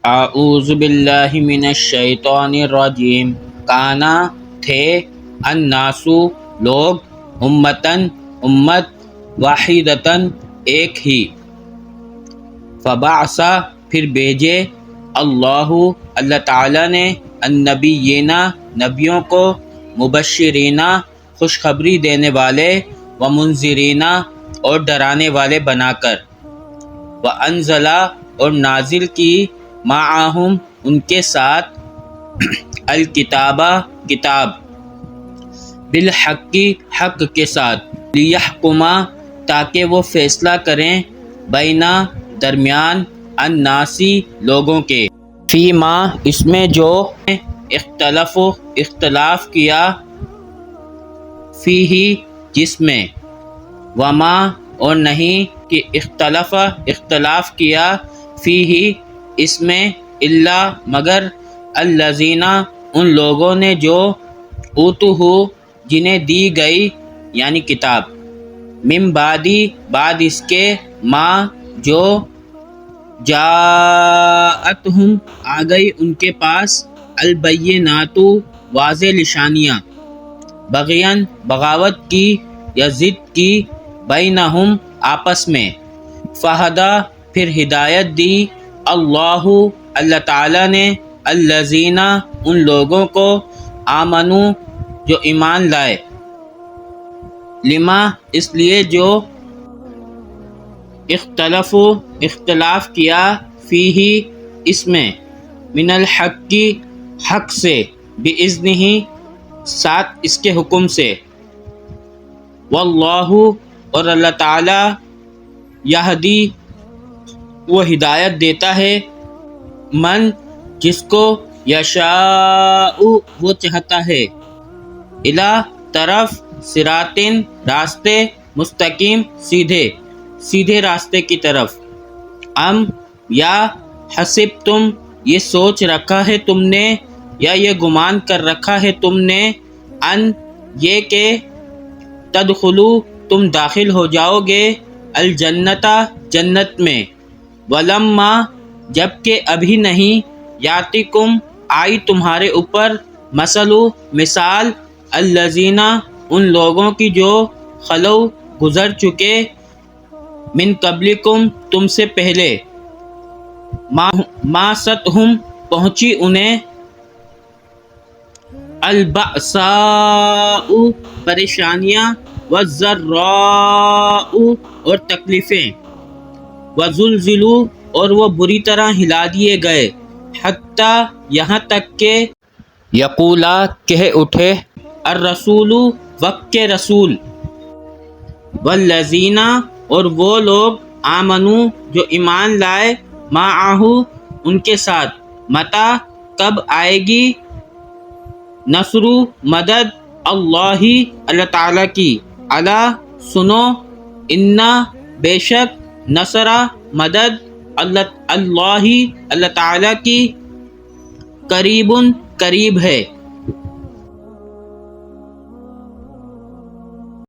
اعوذ باللہ من الشیطان الرجیم۔ کانا تھے، الناسو لوگ، امتن امت، واحدتن ایک ہی، فبعث پھر بھیجے، اللہ تعالیٰ نے، النبیین نبیوں کو، مبشرین خوشخبری دینے والے، ومنذرین اور ڈرانے والے بنا کر، وانزل اور نازل کی، معہم ان کے ساتھ، الکتابہ کتاب، بالحق حق کے ساتھ، لیحکما تاکہ وہ فیصلہ کریں، بینا درمیان، الناسی لوگوں کے، فیما اس میں جو، اختلاف کیا، فیہ جس میں، وما اور نہیں کہ اختلاف کیا، فیہ اس میں، الا مگر، الذین ان لوگوں نے جو، اوتوہ جنہیں دی گئی یعنی کتاب، من بعد اس کے، ما جو، جاءتہم آ گئی ان کے پاس، البینات واضح نشانیاں، بغین بغاوت کی یا ضد کی، بینہم آپس میں، فہدی پھر ہدایت دی، اللہ تعالیٰ نے، الذین ان لوگوں کو، آمنو جو ایمان لائے، لما اس لیے جو، اختلاف کیا، فیہ اس میں، من الحق حق سے، باذنہ ساتھ اس کے حکم سے، واللہ اور اللہ تعالی، یہدی وہ ہدایت دیتا ہے، من جس کو، یشاء وہ چاہتا ہے، الی طرف، صراطن راستے، مستقیم سیدھے راستے کی طرف، ام یا، حسبتم یہ سوچ رکھا ہے تم نے، یا یہ گمان کر رکھا ہے تم نے، ان یہ کہ، تدخلوا تم داخل ہو جاؤ گے، الجنت جنت میں، ولما جبکہ ابھی نہیں، یاتکم آئی تمہارے اوپر، مثال، الذین ان لوگوں کی جو، خلو گزر چکے، من قبلکم تم سے پہلے، ماستہم پہنچی انہیں، البأساء پریشانیاں، والضراء اور تکلیفیں، وزلزلوا اور وہ بری طرح ہلا دیے گئے، حتی یہاں تک کہ، یقولا کہہ اٹھے، الرسول وقت کے رسول، والذین اور وہ لوگ، آمنو جو ایمان لائے، معہ ان کے ساتھ، متی کب آئے گی، نصر مدد، اللہ تعالیٰ کی، الا سنو، ان بے شک، نصر مدد، اللہ تعالیٰ کی، قریب قریب ہے،